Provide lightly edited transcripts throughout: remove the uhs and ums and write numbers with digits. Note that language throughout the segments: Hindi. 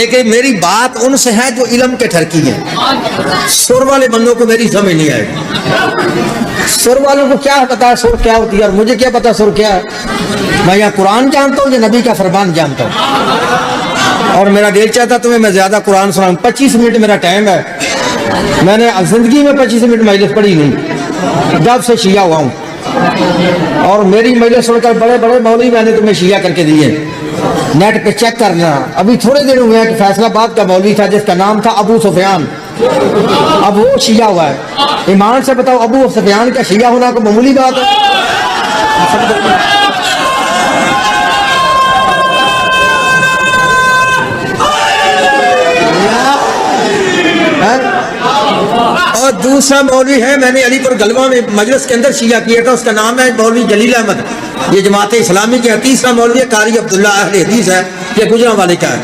लेकिन मेरी बात उनसे है जो इल्म के ठरकी है। सुर वाले बंदों को मेरी समझ नहीं आएगी। सुर वालों को क्या पता सुर क्या होती है, और मुझे क्या पता सुर क्या है। मैं यहाँ कुरान जानता हूँ, या नबी का फरमान जानता हूँ, और मेरा दिल चाहता तुम्हें मैं ज्यादा कुरान सुनाऊं। 25 मिनट मेरा टाइम है। मैंने जिंदगी में 25 मिनट मजलिस पढ़ी नहीं, जब से शिया हुआ हूँ। और मेरी मजलिस सुनकर बड़े बड़े मौलवी मैंने तुम्हें शिया करके दिए। नेट पे चेक करना। अभी थोड़े दिन हुए हैं कि फैसलाबाद का मौलवी था जिसका नाम था अबू सुफियान, अब वो शिया हुआ है। ईमान से बताओ, अबू सुफियान का शिया होना कोई मामूली बात है? और दूसरा मौलवी है, मैंने अलीपुर गलवा में मजलिस के अंदर शिया किया था, उसका नाम है मौलवी जलील अहमद, ये जमात इस्लामी के। तीसरा मौलवी कारी अब्दुल्ला अहले हदीस है, ये गुजरांवाले का है।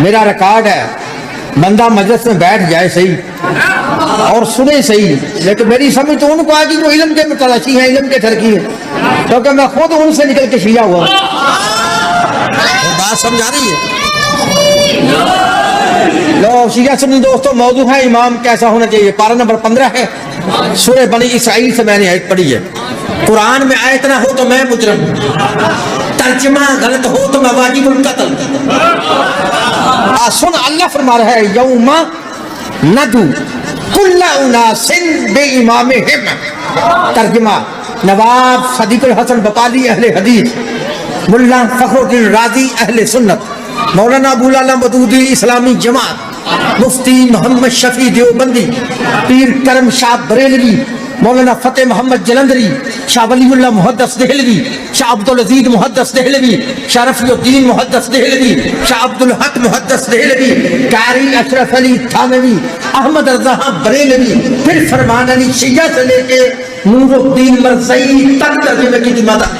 मेरा रिकॉर्ड है, बंदा मजलिस में बैठ जाए सही और सुने सही, लेकिन मेरी समझ तो उनको आ गई जो इल्म के मुतलशी है, इल्म के ठरकी है, क्योंकि मैं खुद उनसे निकल के शिया हुआ। बात समझ आ रही है? लो शिया सुनी दोस्तों, मौजू है इमाम कैसा होना चाहिए। पारा नंबर 15 है, सूरह बनी इसराइल से मैंने आयत पढ़ी है। कुरान में आयत ना हो तो मैं मुजरम, तर्जुमा गलत हो तो मैं वाजिबुल कत्ल। सुन, अल्लाह फरमा रहा है यौमा नदू कुल्ला उनासिन बिइमामिहिम। तर्जुमा नवाब सदीकुल हसन बपाली अहले हदीस, मुल्ला फखरुद्दीन राजी अहले सुन्नत, मौलाना अबुल आला मदूदी इस्लामी जमात, मुफ्ती मोहम्मद शफी देवबंदी, पीर करम शाह बरेलवी, मौलाना फतेह मोहम्मद जलंधरी, शाह वलीउल्लाह मुहद्दस देहलवी, शाह अब्दुल अजीज मुहद्दस देहलवी, शाह रफीउद्दीन मुहद्दस देहलवी, शाह अब्दुल हक मुहद्दस देहलवी, कारी अशरफ अली थानवी, अहमद रज़ा बरेलवी, फिर फरमान अली शिया से लेके नूरुद्दीन मरज़ई तक तर्जुमे की जिम्मेदारी।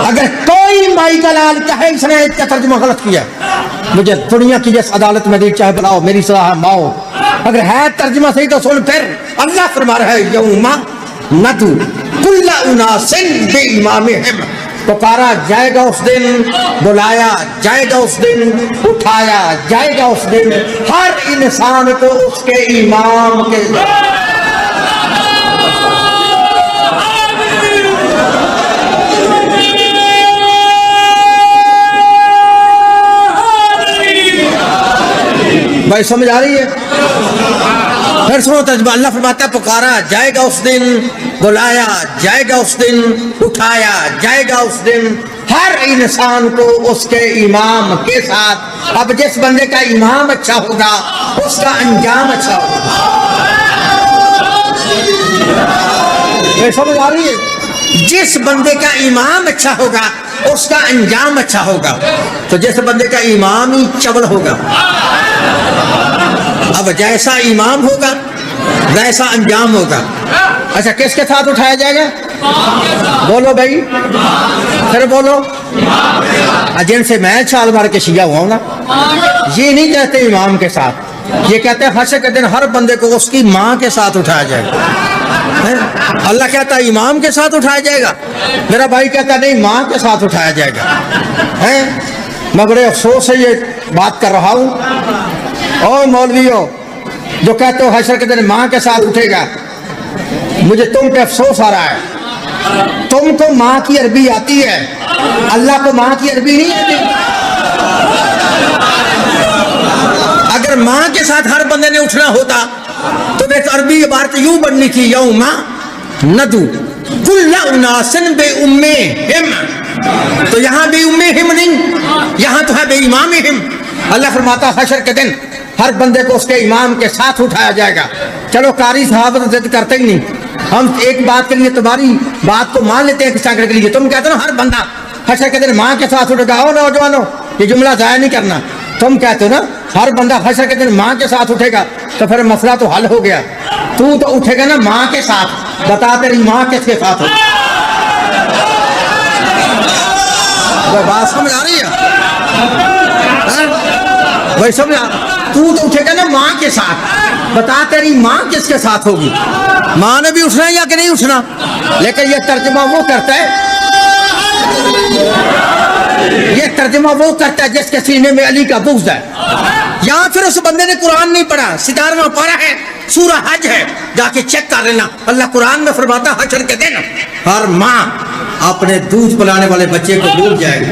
अगर कोई माई का लाल कहे इसने इसका तर्जुमा गलत किया, मुझे दुनिया की जिस अदालत में दी चाहे बुलाओ, मेरी सलाह है माओ। अगर है तर्जुमा सही तो सुन। फिर अल्लाह फरमा रहा है यौमा नदू कुल्ला उनासिन बिइमामिहिम, पुकारा जाएगा उस दिन, बुलाया जाएगा उस दिन, उठाया जाएगा उस दिन हर इंसान को उसके इमाम के। भाई समझ आ रही है? फिर सुनो तर्जुमा। अल्लाह फरमाता है पुकारा जाएगा उस दिन, बुलाया जाएगा उस दिन, उठाया जाएगा उस दिन हर इंसान को उसके इमाम के साथ। अब जिस बंदे का इमाम अच्छा होगा उसका अंजाम अच्छा होगा। समझ आ रही है? जिस बंदे का इमाम अच्छा होगा उसका अंजाम अच्छा होगा। तो जिस बंदे का इमाम ही चवल होगा, अब जैसा इमाम होगा वैसा अंजाम होगा। अच्छा, किसके साथ उठाया जाएगा? बोलो भाई, फिर बोलो। जिनसे मैं छाल मार के शिया हुआ हूं ना, ये नहीं कहते इमाम के साथ, ये कहते हैं हश्र के दिन हर बंदे को उसकी माँ के साथ उठाया जाएगा। अल्लाह कहता है इमाम के साथ उठाया जाएगा, मेरा भाई कहता नहीं माँ के साथ उठाया जाएगा। है मैं बड़े अफसोस से ये बात कर रहा हूँ। और मौलवियों जो कहते हो हश्र के दिन माँ के साथ उठेगा, मुझे तुम पे अफसोस आ रहा है। तुमको माँ की अरबी आती है, अल्लाह को माँ की अरबी नहीं आती। अगर माँ के साथ हर बंदे ने उठना होता तो एक अरबी इबारत यूं बननी थी यौमा नदू कुल्ला उनासिन बिउम्मिहिम। तो यहाँ बेउम्मिहिम नहीं, यहाँ तो है बेइमामिहिम। अल्लाह फरमाता हश्र के दिन हर बंदे को उसके इमाम के साथ उठाया जाएगा। चलो कारी साहब तो जिद करते ही नहीं, हम एक बात के लिए तुम्हारी बात को मान लेते हैं किसान के लिए। तुम कहते हो हर बंदा हश्र के दिन माँ के साथ उठेगा। ओ नौजवानों, ये जुमला जाया नहीं करना। तुम कहते हो ना हर बंदा हश्र के दिन माँ के साथ उठेगा, तो फिर मसला तो हल हो गया। तू तो उठेगा ना माँ के साथ, बता तेरी माँ किसके साथ हो? तो बात समझ आ रही है? वही समझ आ? तू तो उठेगा ना माँ के साथ, बता तेरी माँ किसके साथ होगी? माँ ने भी उठना या कि नहीं उठना? लेकिन ये तर्जुमा वो करता है ये तर्जुमा वो करता है जिसके सीने में अली का बुग़्ज़ है। या फिर उस बंदे ने कुरान नहीं पढ़ा, 11वां पारा है, सूरह हज है, जाके चेक कर लेना। अल्लाह कुरान में फरमाता हशर के दिन हर माँ अपने दूध पिलाने वाले बच्चे को भूल जाएगी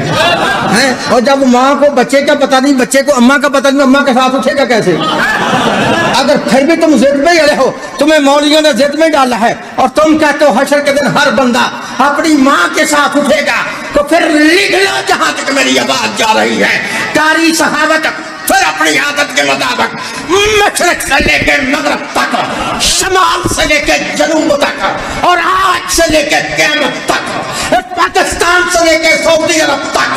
हैं। और जब माँ को बच्चे का पता नहीं, बच्चे को अम्मा का पता नहीं, अम्मा के साथ उठेगा कैसे? अगर फिर भी तुम जिद में अड़े हो, तुम्हें मौलवियों ने जिद में डाला है और तुम कहते हो हशर के दिन हर बंदा अपनी माँ के साथ उठेगा, तो फिर लिख लो जहां तक मेरी आवाज जा रही है, कारी सहाबत फिर अपनी आदत के मुताबिक मशरक से लेकर मगरब तक, शमाल से लेकर जनूब तक और आज से लेकर क़यामत तक, पाकिस्तान से लेकर सऊदी अरब तक,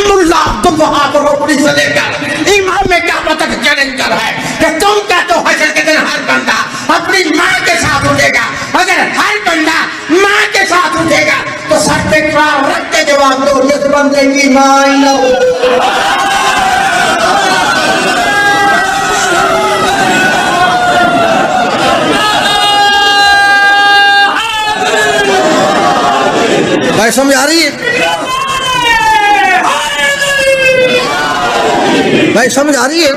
मुल्ला अब्दुल वहाब रोपड़ी से लेकर इमाम काबा तक चैलेंजर है कि तुम कहते हो हशर के दिन हर बंदा अपनी माँ के साथ उठेगा। अगर हर बंदा माँ के साथ उठेगा तो सर पे क्राम रख के जवाब दो, जिस बंदे की माँ ही न हो। भाई समझ आ रही है? भाई समझ आ रही है?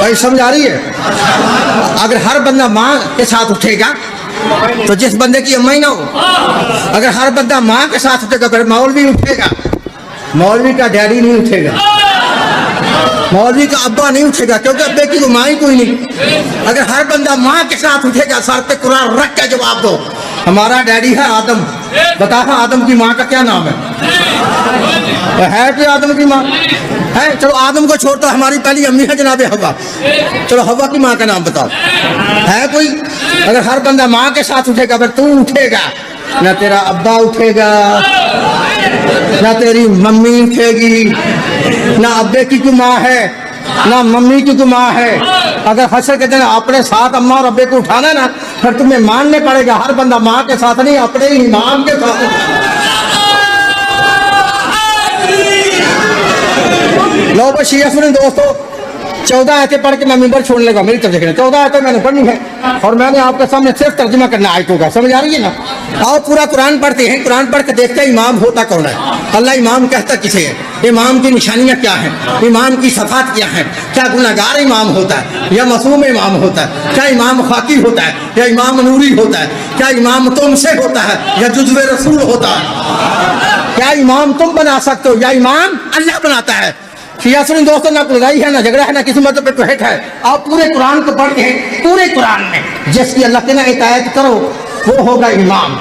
भाई समझ आ रही है? अगर हर बंदा माँ के साथ उठेगा तो जिस बंदे की अम्मा ही ना हो, अगर हर बंदा माँ के साथ उठेगा फिर मौलवी उठेगा, मौलवी का डैडी नहीं उठेगा, मौलवी का अब्बा नहीं उठेगा, क्योंकि अब्बे की तो माँ ही कोई नहीं। अगर हर बंदा माँ के साथ उठेगा, सर पे कुरान रख के जवाब दो, हमारा डैडी है आदम, बता आदम की माँ का क्या नाम है? है कोई आदम की माँ है? चलो आदम को छोड़ता, हमारी पहली अम्मी है जनाबे हवा, चलो हवा की माँ का नाम बताओ, है कोई? अगर हर बंदा माँ के साथ उठेगा फिर तू उठेगा, ना तेरा अब्बा उठेगा, ना तेरी मम्मी उठेगी, ना अब्बे की कोई माँ है, ना मम्मी की कोई माँ है। अगर हशर के दिन अपने साथ अम्मा और अब्बे को उठाना ना, फिर तुम्हें मानने पड़ेगा हर बंदा माँ के साथ नहीं, अपने ही इमाम के साथ। लो बशी अपने दोस्तों 14 आयतें पढ़ के मैं मिंबर छोड़ने लगा, मेरी तरफ देखना। 14 आयतें मैंने पढ़नी है और मैंने आपके सामने सिर्फ तर्जुमा करना आयतों का, समझ आ रही है ना? आओ पूरा कुरान पढ़ते हैं, कुरान पढ़ के देखते हैं इमाम होता कौन है, अल्लाह इमाम कहता किसे है, इमाम की निशानियाँ क्या हैं, इमाम की सफ़ात क्या है, क्या गुनाहगार इमाम होता है या मासूम इमाम होता है, क्या इमाम खाकी होता है या इमाम नूरी होता है, क्या इमाम तुमसे होता है या जुज़्वे रसूल होता है, क्या इमाम तुम बना सकते हो या इमाम अल्लाह बनाता है। शिया सुनी दोस्तों, ना लड़ाई है, ना झगड़ा है, ना किसी मतलब पे टोहट है। आप पूरे कुरान को पढ़ते हैं, पूरे कुरान में जिसकी अल्लाह के ना इताअत करो वो होगा इमाम,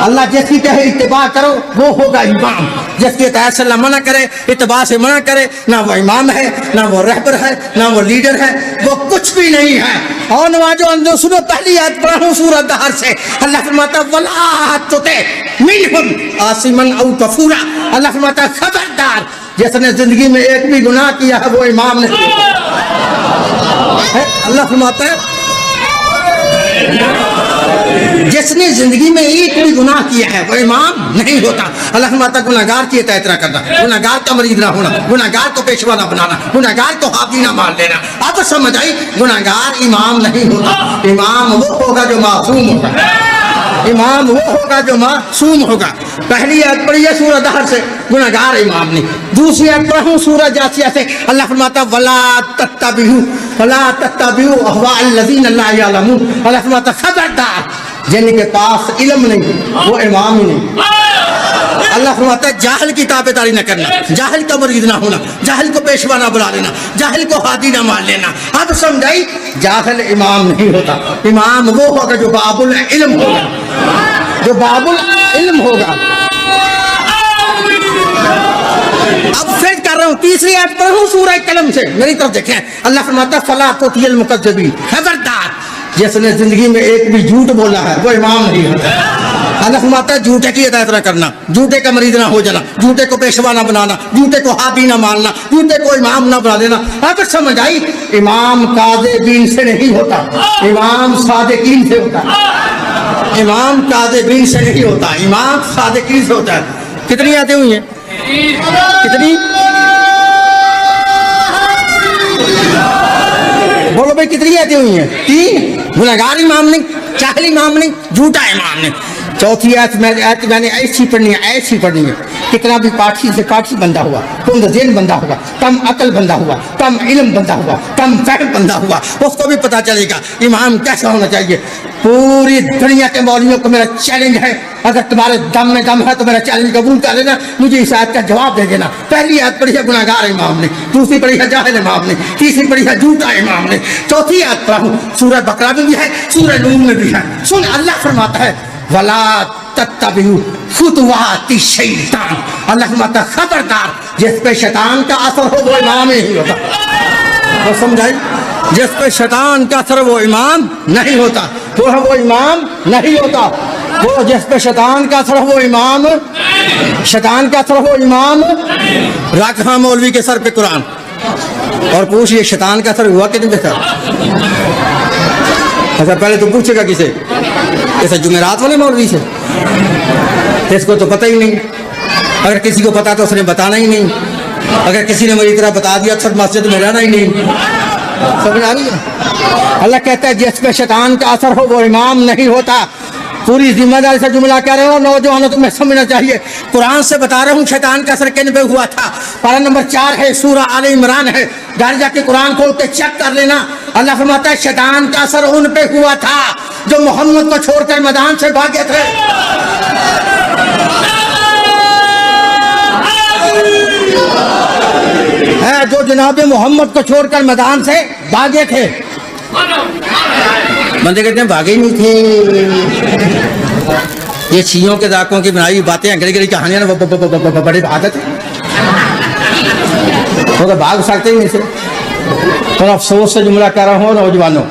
अल्लाह जिसकी कहे इत्तिबा करो वो होगा इमाम, जिसकी इताअत से अल्लाह मना करे, इत्तिबा से मना करे, ना वो इमाम है, ना वो रहबर है, ना वो लीडर है, वो कुछ भी नहीं है। और नवाजो अंदर सुनो, पहली आयत पढ़ूं सूरह दहर से, अल्लाह फरमाता वला तुति मिनहुम आसिमन औ कफूरा, अल्लाह फरमाता खबरदार जिसने जिंदगी में एक भी गुनाह किया है वो इमाम नहीं है। अल्लाह फरमाता है जिसने जिंदगी में एक भी गुनाह किया है वो इमाम नहीं होता। अल्लाह फरमाता गुनाहगार की इताअत ना करना, गुनाहगार का मरीद ना होना, गुनाहगार को पेशवा ना बनाना, गुनाहगार को हाथी ना मार लेना। अब समझ आई, गुनाहगार इमाम नहीं होता, इमाम वो होगा जो मासूम होगा, इमाम वो होगा जो मासूम होगा। पहली आयत पढ़ी है सूरह दहर से, गुनाहगार इमाम नहीं। दूसरी आयत पढ़ूं सूरह जासिया से, अल्लाह फरमाता वला तत्तबिहु अहवाअल्लज़ीना ला यअलमून, अल्लाह फरमाता खबरदार जिनके पास इल्म नहीं वो इमाम ही नहीं। अल्लाह फरमाता है जाहिल की ताबेदारी न करना, जाहिल का मरीद ना होना, जाहिल को पेशवा ना बुला लेना, जाहिल को हादी ना मान लेना। अब समझाई, जाहिल इमाम नहीं होता, इमाम वो होगा जो बाबुल इल्म होगा, जो बाबुल इल्म होगा। अब फिर कर रहा हूँ, तीसरी आयत पढ़ूं सूरह कलम से, मेरी तरफ देखें। अल्लाह फरमाता फला तुतिल मुकज़्ज़बीन, खबरदार जिसने जिंदगी में एक भी झूठ बोला है वो इमाम नहीं होता। अल्लाह फरमाता है झूठे की इताअत ना करना, झूठे का मरीद ना हो जाना, झूठे को पेशवा ना बनाना, झूठे को हादी ना मानना, झूठे को इमाम ना बना देना। अब समझ आई, इमाम काज़िबीन से नहीं होता, इमाम सादिकीन से होता है, इमाम काज़िबीन से नहीं होता, इमाम सादिकीन से होता है। कितनी आयतें हुई हैं? कितनी? बोलो भाई कितनी आयतें हुई हैं? 3। गुनहगार इमाम नहीं, जाहिल इमाम नहीं, झूठा इमाम नहीं। चौथी आयत मैंने ऐसी पढ़नी है कितना भी पाठी से पाठी बंदा हुआ, कुंद जेन बंदा हुआ, कम अकल बंदा हुआ, कम इल्म बंदा हुआ, कम फहम बंदा हुआ, उसको भी पता चलेगा इमाम कैसा होना चाहिए। पूरी दुनिया के मौलवियों को मेरा चैलेंज है, अगर तुम्हारे दम में दम है तो मेरा चैलेंज कबूल कर लेना, मुझे इस आयत का जवाब दे देना। पहली आयत पढ़ी है गुनहगार इमाम ने, दूसरी पढ़ी है जाहिल इमाम ने, तीसरी पढ़ी है झूठा इमाम ने, चौथी आयत पढ़ा सूरह बकरा में भी है, सूरह नूह में भी है। सुन, अल्लाह फरमाता है वला तत्तबिउ खुतवाति शैतान, अल्लाह फरमाता खबरदार जिस पे शैतान का असर हो वो इमाम ही होता। तो समझाई, जिस पे शैतान का असर वो इमाम नहीं होता, वो इमाम नहीं होता। वो जिस पे शैतान का असर हो इमाम, शैतान का असर हो इमाम। रखा मौलवी के सर पे कुरान और पूछिए शैतान का असर हुआ कितने पे सर? अच्छा पहले तो पूछेगा किसे? जैसे जुमेरात वाले मौलवी से, इसको तो पता ही नहीं। अगर किसी को पता तो उसने बताना ही नहीं, अगर किसी ने मेरी तरह बता दिया तो मस्जिद में रहना ही नहीं। समझ आ रही है? अल्लाह कहता है जिस पे शैतान का असर हो वो इमाम नहीं होता। पूरी जिम्मेदारी से जुमला कह रहे हो नौजवानों, तुम्हें समझना चाहिए। कुरान से बता रहा हूँ शैतान का असर किन पे हुआ था। पारा नंबर 4 है, सूरह आले इमरान है, घर जाके कुरान खोल के चेक कर लेना। अल्लाह फरमाता है शैतान का असर उन पे हुआ था जो मोहम्मद को छोड़कर मैदान से भागे थे। है जो जनाब मोहम्मद को छोड़कर मैदान से भागे थे। बंदे कहते हैं भागे ही नहीं थे। ये शियों के दाकों की बनाई बातें अंग्रेजी कहानियां ना बड़े आदत है, वो तो भाग सकते ही नहीं से। तो अफसोस से जुमला कह रहा हूँ नौजवानों,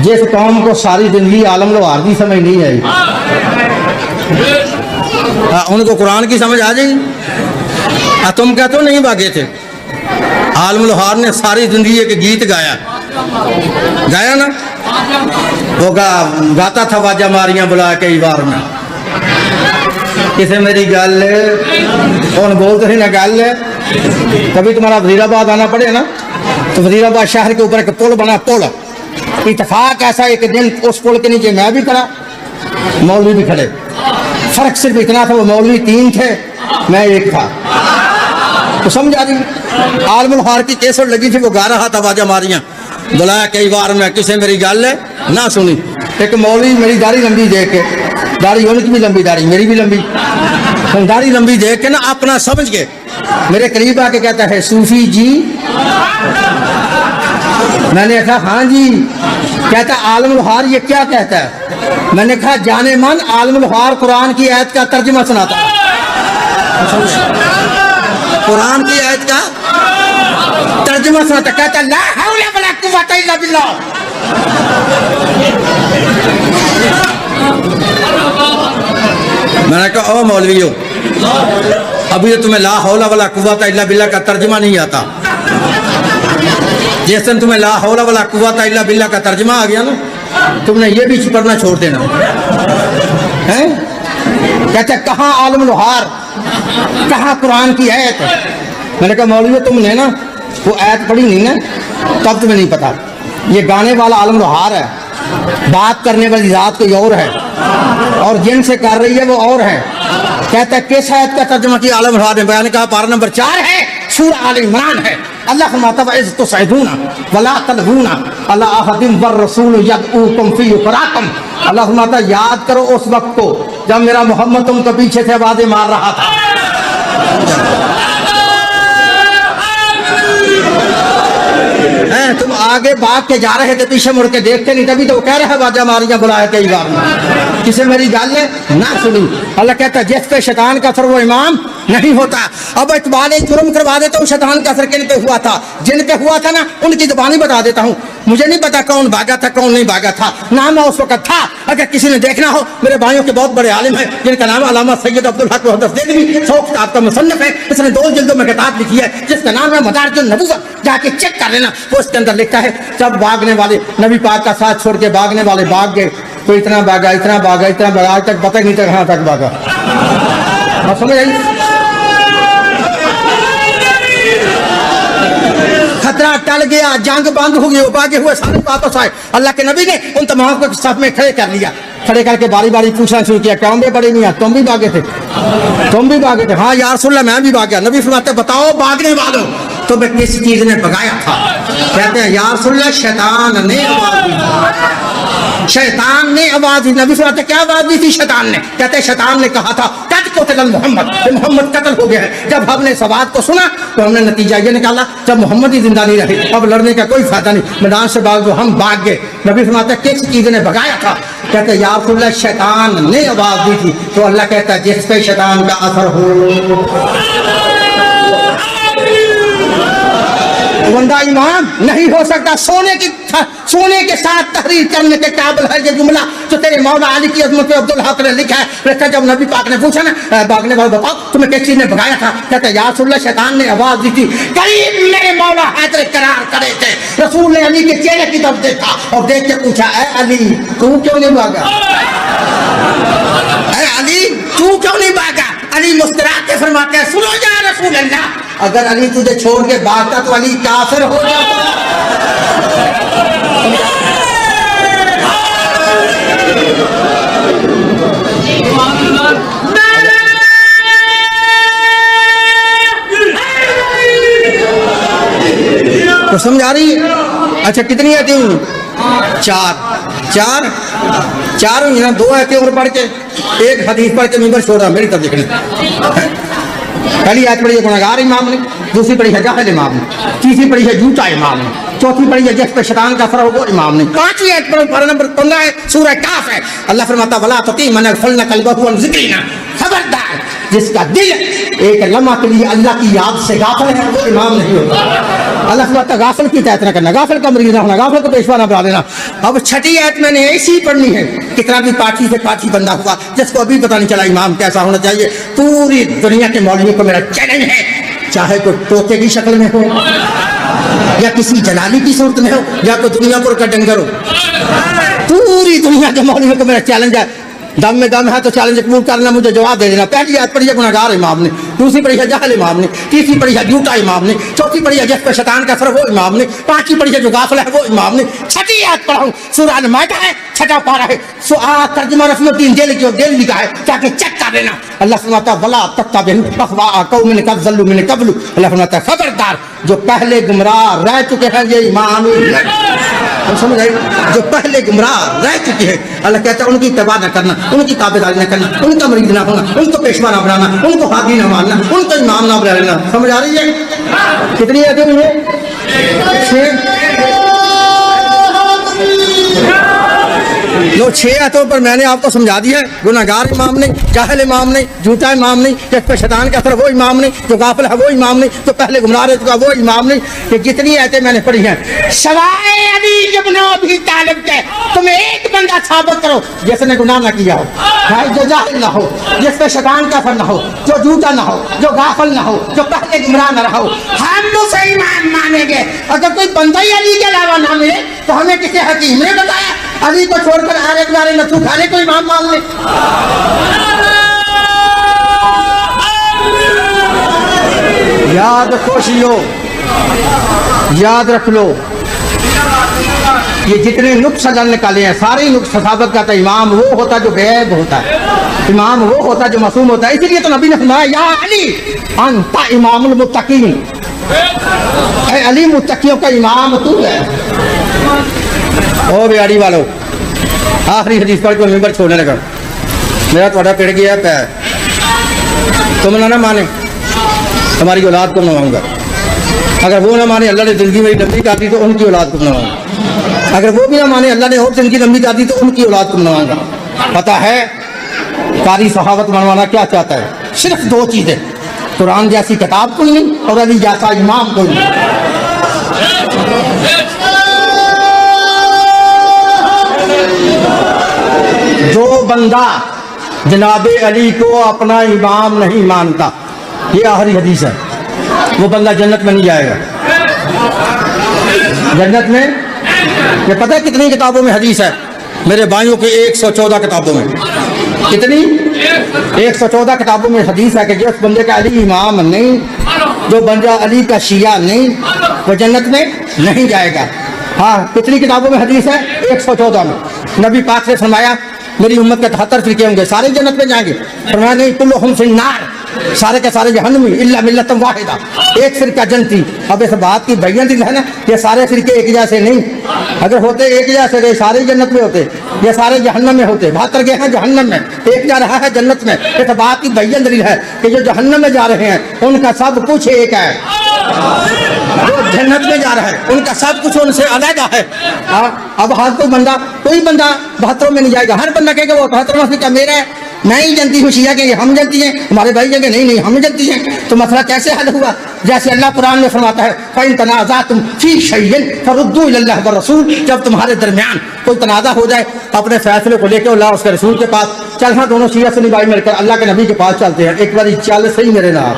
जिस कौम को सारी जिंदगी आलम लोहार की समझ नहीं आई, उनको कुरान की समझ आ जाएगी। तुम कहते हो नहीं भागे थे, आलम लोहार ने सारी जिंदगी एक गीत गाया ना, वो गाता था वाजा मारियां बुला कई बार में, किसे मेरी गल कौन बोलते थे ना गल। कभी तुम्हारा वजीराबाद आना पड़े ना तो वजीराबाद शहर के ऊपर एक पुल बना, पुल इत्तेफाक ऐसा एक दिन उस पुल के नीचे मैं भी खड़ा, मौलवी भी खड़े। फर्क सिर्फ इतना था, वो मौलवी 3 थे, मैं 1 था। तो समझ आ रही? आलम लोहार की केसर लगी थी, वो गा रहा था वाजा मारियां बुलाया कई बार में, किसे मेरी गल ना सुनी। एक मौलवी मेरी दाढ़ी लंबी देख के, दाढ़ी उनकी भी लंबी, दाढ़ी मेरी भी लंबी, दाढ़ी लंबी देख के ना अपना समझ के मेरे करीब आके कहता है सूफी जी। मैंने कहा हाँ जी। कहता आलम लोहार ये क्या कहता है? मैंने कहा जाने मन आलम लोहार कुरान की आयत का तर्जुमा सुनाता है, कुरान की आयत का तर्जुमा सुनाता। कहता ला हौला वला कुव्वता इल्ला बिल्लाह। मैंने कहा ओ मौलवियो, अभी तो तुम्हें ला हौला वला कुव्वता इल्ला बिल्लाह का तर्जुमा नहीं आता। जिस दिन तुम्हें ला हौला वला कुव्वता इल्ला बिल्लाह का तर्जुमा आ गया ना, तुमने ये भी पढ़ना छोड़ देना है। कहते कहाँ आलम लोहार, कहाँ कुरान की आयत? मैंने कहा मौलवी तुमने ना वो आयत पढ़ी नहीं ना, तब तुम्हें नहीं पता। ये गाने वाला आलम लोहार है, बात करने वाली जात कोई और है, और जिनसे कर रही है वो और है। कहता है किस आयत का तर्जुमा किया आलम लोहार ने? बयान कहा पारा नंबर 4 है, सूरह आले इमरान है। अल्लाह फरमाता है इज़ तुसईदूना वला तलहूना अला अहदिन वर रसूल यदऊकुम फी उखराकुम। अल्लाह फरमाता याद करो उस वक्त को जब मेरा मोहम्मद तुमको पीछे से आवाज़ें मार रहा था। तुम आगे भाग के जा रहे थे, पीछे मुड़ के देखते नहीं, तभी तो वो कह रहे हैं वाजा मारियां बुलाया कई बार में, किसे मेरी गल ना सुनी। अल्लाह कहता है जिस पे शैतान का असर वो इमाम नहीं होता। अब इतबार जुर्म करवा देता हूँ, शैतान का असर किन पे हुआ था? जिन पे हुआ था ना उनकी जुबानी बता देता हूँ। मुझे नहीं पता कौन भागा था कौन नहीं भागा था, ना मैं उस वक्त था। अगर किसी ने देखना हो, मेरे भाइयों के बहुत बड़े आलिम है जिनका नाम अल्लामा सैयद अब्दुल हक मुहद्दिस देलवी, 100 किताब का मुसन्निफ है, इसने 2 जिल्दों में किताब लिखी है जिसका नाम है मदारिजुन नबुव्वत, जाके चेक कर लेना। वो इसके अंदर लिखता है जब भागने वाले नबी पाक का साथ छोड़ के भागने वाले भाग गए तो इतना भागा इतना भागा इतना भागा, आज तक पता ही नहीं था कहाँ तक भागा। समझ आई? खतरा टल गया, जंग बंद हो गई, वो भागे हुए सारे वापस आए। अल्लाह के नबी ने उन तमाम को सब में खड़े कर लिया। खड़े करके बारी बारी पूछना शुरू किया, कौन भी बड़ी मियां तुम भी भागे थे? तुम भी भागे थे? हाँ या रसूलल्लाह मैं भी भाग गया। नबी फरमाते बताओ भागने वालों तो मैं किस चीज ने भगाया था? कहते हैं या रसूलल्लाह शैतान ने आवाज दी। शैतान ने आवाज दी। नबी फरमाते क्या आवाज दी थी शैतान ने? कहते हैं शैतान ने कहा था मोहम्मद, मोहम्मद कत्ल हो गया है। जब हमने इस बात को सुना तो हमने नतीजा ये निकाला जब मोहम्मद ही जिंदा नहीं रहे अब लड़ने का कोई फायदा नहीं, मैदान से भाग दो, हम भाग गए। नबी फरमाते किस चीज ने भगाया था? कहते या रसूलल्लाह शैतान ने आवाज दी थी। तो अल्लाह कहता है जिस पे शैतान का असर हो बंदा इमाम नहीं हो सकता। सोने के साथ तहरीर करने के काबिल है ये जुमला जो तेरे मौला अली की अजमत अब्दुल हक ने लिखा है। जब नबी पाक ने पूछा ना भागने वाले बताओ तुम्हें किस चीज ने भगाया था? कहते या रसूलल्लाह शैतान ने आवाज दी थी। करीब मेरे मौला हैदर करार करे थे। रसूल ने अली के चेहरे की तरफ देखा और देख के पूछा ऐ अली तू क्यों नहीं भागा? ऐ अली तू क्यों नहीं भागा? अली मुस्कुरा के फरमाते हैं सुनो या रसूल अल्लाह, अगर अली तुझे छोड़ के भागता तो अली काफिर हो जाता। तो समझ आ रही है? अच्छा कितनी आती हूँ? चार हुई ना, 2 आयतें और पढ़ के एक हदीस पढ़ के मिंबर छोड़ा मेरी तरफ देखने। पहली आयत पढ़ी है गुनहगार इमाम ने, दूसरी पढ़ी है जाहिल इमाम ने, तीसरी पढ़ी है झूठा इमाम ने, चौथी पढ़ी है जिस पे शैतान का असर हो वो इमाम ने, 5वीं आयत पर नंबर 15 है सूरह काफ है। अल्लाह फरमाता वला तुती मन अगफलना कल्बहु अन ज़िक्रिना, खबरदार जिसका दिल एक लम्हा के लिए अल्लाह की याद से गाफिल है वो इमाम नहीं होता। अल्लाह फरमाता गाफिल की इताअत न करना, गाफिल का मरीज ना होना, गाफिल को पेशवा न बना देना। अब 6ठी आयत मैंने ऐसी पढ़नी है कितना भी पाठी से पाठी बंदा हुआ जिसको अभी पता नहीं चला इमाम कैसा होना चाहिए, पूरी दुनिया के मौलवियों को मेरा चैलेंज है, चाहे कोई तोते की शक्ल में हो या किसी जलाली की सूरत में हो या कोई दुनियापुर का डंगर हो, पूरी दुनिया के मौलवियों को मेरा चैलेंज है। दम में दम है तो चैलेंज कबूल करना, मुझे जवाब दे देना। पहली आयत पढ़ी है गुनहगार इमाम ने, दूसरी पढ़ी है जाहिल इमाम ने, तीसरी पढ़ी है झूठा इमाम ने, चौथी पढ़ी है जिस पर शैतान का असर वो इमाम ने, 5वीं पढ़ी है जो गाफिल है वो इमाम ने, 6ठी आयत पढ़ाऊं सूरह अल-माइदा है 6ठा पारा है तर्जुमा रफ़ीउद्दीन जेल की जेल लिखा है ताकि चेक कर लेना। अल्लाह फरमाता वला तत्तबिउ अहवा कौमिन कद ज़ल्लू मिन क़ब्लु, अल्लाह फरमाता खबरदार जो पहले गुमराह रह चुके हैं ये ईमान समझ आए, जो पहले गुमराह रह चुके हैं अल्लाह कहता है उनकी इत्तिबा न करना, उनकी ताबेदारी न करना, उनका मरीद ना होना, उनको पेशवा ना बनाना, उनको हादी ना मानना, उनको इमाम ना बना लेना। समझ आ रही है? कितनी आयतें हुई है? 6 आयतों पर मैंने आपको समझा दिया है। गुनहगार इमाम नहीं, जाहिल इमाम नहीं, झूठा इमाम नहीं, जिस पर शैतान का असर वो इमाम नहीं, जो गाफिल है वो इमाम नहीं, जो पहले गुमराह रह चुका वो इमाम नहीं। ये जितनी आयतें मैंने पढ़ी हैं सवाए अली इब्न अबी तालिब के तुम एक बंदा साबित करो जिसने गुनाह ना किया हो, जो जाहिल ना हो, जिस पर शैतान का असर ना हो, जो झूठा ना हो, जो गाफिल ना हो, जो पहले गुमराह ना रहा हो, हम तो सही मानेंगे। अगर कोई बंदा ही अली के अलावा ना मिले तो हमें किसी हकीम ने बताया अली को छोड़कर आरे द्वारे नथू खाने को इमाम मान ले। याद रखो याद रख लो, ये जितने नुक्स अल्लाह ने निकाले हैं सारे नुक्स साबित करता है इमाम वो होता जो गैब होता है, इमाम वो होता जो मासूम होता है। इसलिए तो नबी ने फरमाया या अली अंता इमामुल मुत्तकीन, ऐ अली मुत्तकियों का इमाम तू है। ओ बिहारी वालों आखिरी हदीस पढ़ के मिंबर छोड़ने लगा, मेरा थोड़ा पिड़ गया पैर, तुम ना माने हमारी औलाद को मनवाऊंगा, अगर वो ना माने अल्लाह ने जिंदगी मेरी लंबी कर दी तो उनकी औलाद को मनवाऊंगा, अगर वो भी ना माने अल्लाह ने और जिंदगी लंबी कर दी तो उनकी औलाद को मनवाऊंगा। पता है कारी सहावत मनवाना क्या चाहता है? सिर्फ 2 चीजें, कुरान जैसी किताब कोई नहीं और अली जैसा इमाम कोई नहीं। जो बंदा जनाबे अली को अपना इमाम नहीं मानता, ये आखिरी हदीस है, वो बंदा जन्नत में नहीं जाएगा। जन्नत में ये पता है कितनी किताबों में हदीस है? मेरे भाइयों के 114 किताबों में कितनी? 114 किताबों में हदीस है कि जिस बंदे का अली इमाम नहीं, जो बंदा अली का शिया नहीं, वो जन्नत में नहीं जाएगा। हाँ, कितनी किताबों में हदीस है? 114 में। नबी पाक ने फरमाया मेरी उम्मत के 73 फिरके होंगे, सारे जन्नत में जाएंगे। फरमाया नहीं, कुल्लुहुम फिन्नार, सारे के सारे जहन्नमी इल्ला मिल्लतन वाहिदा, एक फिरका जन्नती। अब इस बात की भैया दिल है ना, ये सारे फिरके एक जैसे नहीं, अगर होते एक जैसे तो सारे जन्नत में होते, ये सारे जहन्नम में होते। 72 गए हैं जहन्नम में, एक जा रहा है जन्नत में। इस बात की भैया दिल है कि जो जहन्नम में जा रहे हैं उनका सब कुछ एक है, जो जन्नत में जा रहा है उनका सब कुछ उनसे अलग है। अब हर कोई बंदा 72 में नहीं जाएगा। हर बंदा कहेगा वो 72 में क्या मेरा है, मैं ही जनती हूँ। शिया कहेंगे हम जनती हैं, हमारे भाई कहेंगे नहीं नहीं हम जनती हैं। तो मसला कैसे हल हुआ? जैसे अल्लाह कुरान में फरमाता है फ़इन तनाज़अतुम फ़ी शैइन फरुद्दू इलल्लाहि व रसूल, जब तुम्हारे दरमियान कोई तनाज़ा हो जाए अपने फैसले को लेकर अल्लाह उसके रसूल के पास। चल हाँ, दोनों शिया सुन्नी भाई मिलकर अल्लाह के नबी के पास चलते हैं। एक बार चल सही मेरे नाम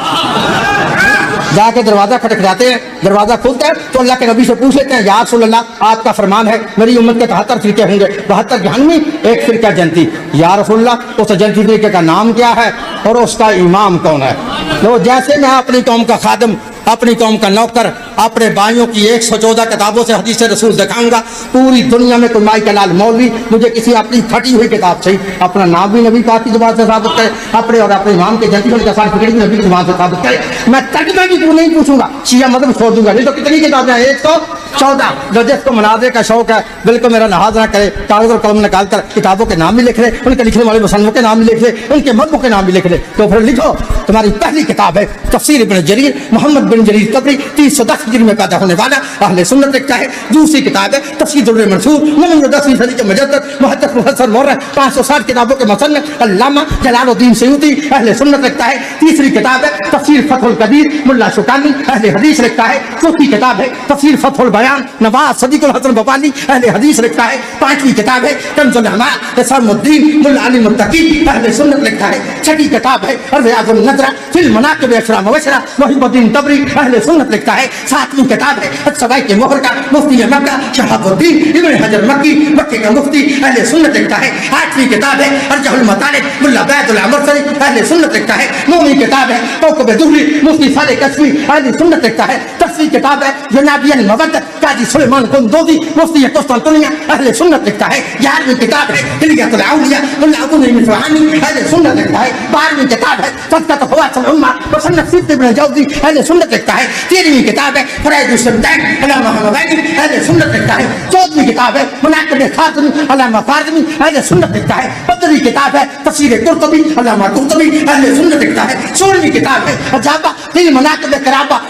जाके दरवाजा खटखटाते हैं, दरवाजा खुलता है तो अल्लाह के नबी से पूछ लेते हैं या रसूल अल्लाह आपका फरमान है मेरी उम्मत के 73 फिरके होंगे, 72 जहन्नमी, एक फिरका जन्नती। या रसूल अल्लाह उस जन्नती फिरके का नाम क्या है और उसका इमाम कौन है? तो जैसे मैं अपनी कौम का खादिम, अपनी कौम का नौकर, अपने भाइयों की 114 किताबों से हदीस रसूल दिखाऊंगा। पूरी दुनिया में कोई माई का लाल मौलवी मुझे किसी अपनी फटी हुई किताब से अपना नाम भी नबी पाक की जुबान से साबित करे, अपने और अपने इमाम के जन्नती का सर्टिफिकेट भी नबी की जुबान से साबित करे, मैं तर्जुमा भी नहीं पूछूंगा, शिया मतलब छोड़ दूंगा। नहीं तो कितनी किताबें हैं? 114। जो जिसको मनाजे का शौक है बिल्कुल मेरा लिहाज ना करे, कागज और कलम निकाल कर किताबों के नाम भी लिख ले, उनके लिखने वाले मुसन्निफ के नाम भी लिख ले, उनके मजहब के नाम भी लिख ले। तो फिर लिखो तुम्हारी पहली किताब है तफसीर इब्न जरीर, मोहम्मद बिन जरीर तबरी 310 हिजरी में पैदा होने वाला अहले सुन्नत लिखता है। दूसरी किताब है तफसीर दुर्र मंसूर, 10वीं सदी के मुजद्दिद मुहद्दिस मुफस्सिर मौर्र 560 किताबों के मुसन्निफ अल्लामा जलालुद्दीन सयूती अहले सुन्नत लिखता है। तीसरी किताब है तफसीर फतहुल कदीर, मुल्ला शुकानी अहले हदीस लिखता है। चौथी किताब है तफसीर फतहुल बयान, नवाज सदीकुल हसन बपाली अहले हदीस लिखता है। पांचवी किताब है कंजुल अमाल, निसामुद्दीन मुल्ला अली मुत्तकी अहले सुन्नत लिखता है। छठी किताब है रियाजुन नज़रा फिल मनाक़िब अशरा मुबशरा, मुहिबुद्दीन तबरी अहले सुन्नत लिखता है। सातवीं किताब है अस्सवाई के मोहर का मुफ्ती मक्का शहाबुद्दीन इब्न हजर मक्की, मक्के का मुफ्ती अहले सुन्नत लिखता है। आठवीं किताब है अर्जहुल मतालिब मुल्ला बैदुल अमरसरी अहले सुन्नत लिखता है। नौवीं किताब है कौकब दुहरी मुफ्ती साले कश्मी अहले सुन्नत लिखता है। 10वीं किताब है जनाबियन मवद्दत काजी सुलेमान कुंदोजी मुफ्ती कुस्तांतुनिया अहले सुन्नत लिखता है। 11वीं किताब है हिलियतुल औलिया मुल्ला अबू नईम सुहानी अहले सुन्नत लिखता है। 12वीं किताब है तज़किरतुल फ़वासिल उम्मा मुसन्निफ सिद्द इब्न जौज़ी अहले सुन्नत लिखता है। 13वीं किताब है फरैदुल सब्दैन अल्लामा हमदानी अहले सुन्नत लिखता है। 14वीं किताब है मुनाक़िब खातमी अल्लामा फ़ारज़मी अहले सुन्नत लिखता है। 15वीं किताब है तफसीर कुर्तुबी अल्लामा कुर्तुबी अहले सुन्नत लिखता है। 16वीं किताब है अजाबा फिल मनाक़िब कराबा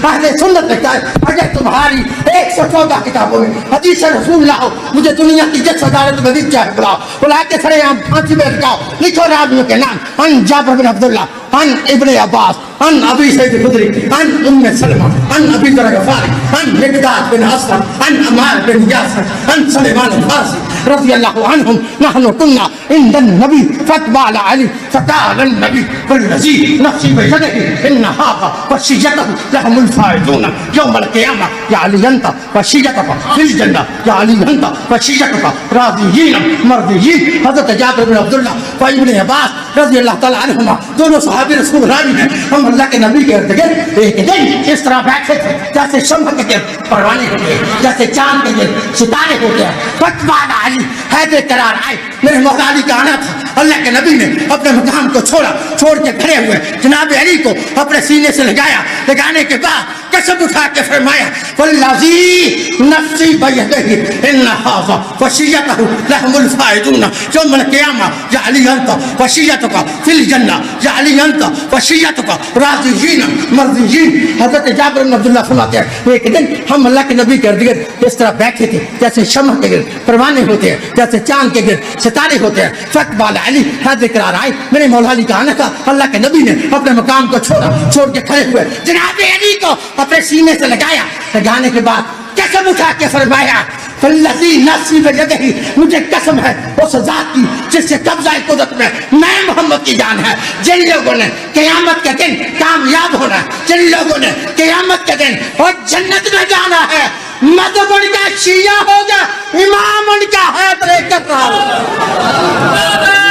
अहले सुन्नत लिखता है। अगर तुम्हारी 114 किताबों में हदीस रसूल लाओ, मुझे दुनिया की जिस अदालत में भी चाहे बुलाओ, बुला के सरेआम फांसी में लटकाओ, लिखो रावियों के नाम अन जाबिर बिन अब्दुल्लाह, अन इब्ने अब्बास, अन अबी सईद खुदरी, अन उम्मे सलमा, अन अबी ज़र गफ़ारी, अन मिक़दाद बिन असलम, अन अमार बिन यासर, अन सुलेमान फ़ारसी रज़ियल्लाहु अन्हुम नहनु कुन्ना इंदन नबी फ़क़बाल अली फ़क़ाल नबी वल्लज़ी नफ़्सी बियदिही इन्न हाज़ा वशिय्यतहु लहुमुल फ़ाइज़ून यौमल क़ियामा या अली अंत वशिय्यतुका फ़िल जन्नह या अली अंत वशिय्यतुका राज़ियीन मर्ज़ियीन। हज़रत जाबिर बिन अब्दुल्लाह व इब्ने अब्बास रज़ियल्लाहु तआला अन्हुमा दोनों सहाबी रसूल रावी हैं। हम अल्लाह के नबी के इर्द-गिर्द एक दिन इस तरह बैठे थे जैसे शम्ह के गिर्द परवाने होते हैं, जैसे चांद के गिर्द सितारे होते हैं। फ़क़बाल अली हैदे करार आए, मेरे मौला अली का आना था। अल्लाह के नबी ने अपने मकाम को छोड़ा, छोड़ के खड़े हुए जनाब अली को अपने सीने से लगाया। लगाने के बाद कसम उठा के फरमाया वल्लज़ी नफ़्सी बियदिही इन्न हाज़ा वशिय्यतहु लहुमुल फ़ाइज़ून यौमल क़ियामा या अली अंत वशिय्यतुका फ़िल जन्नह या अली अंत वशिय्यतुका राज़ियीन मर्ज़ियीन। हज़रत जाबिर बिन अब्दुल्लाह फरमाते हैं एक दिन हम अल्लाह के नबी के इर्द-गिर्द इस तरह बैठे थे जैसे शम्ह के गिर्द परवाने होते हैं, जैसे चांद के गिर्द सितारे होते हैं। फ़क़बाल अली हैदे करार आए, मेरे मौला अली का आना था। अल्लाह के नबी ने अपने मकाम को छोड़ा, छोड़ के खड़े हुए जनाब अली को अपने सीने से लगाया। लगाने के बाद कसम उठा के फरमाया वल्लज़ी नफ़्सी बियदिही, मुझे कसम है उस ज़ात की जिससे कब्ज़ा कुदरत में मैं मोहम्मद की जान है। जिन लोगों ने क़यामत के दिन कामयाब होना है, जिन लोगों ने क़यामत के दिन और जन्नत में जाना है, मजहब उनका शिया होगा, इमाम उनका है तरीक़त वाला।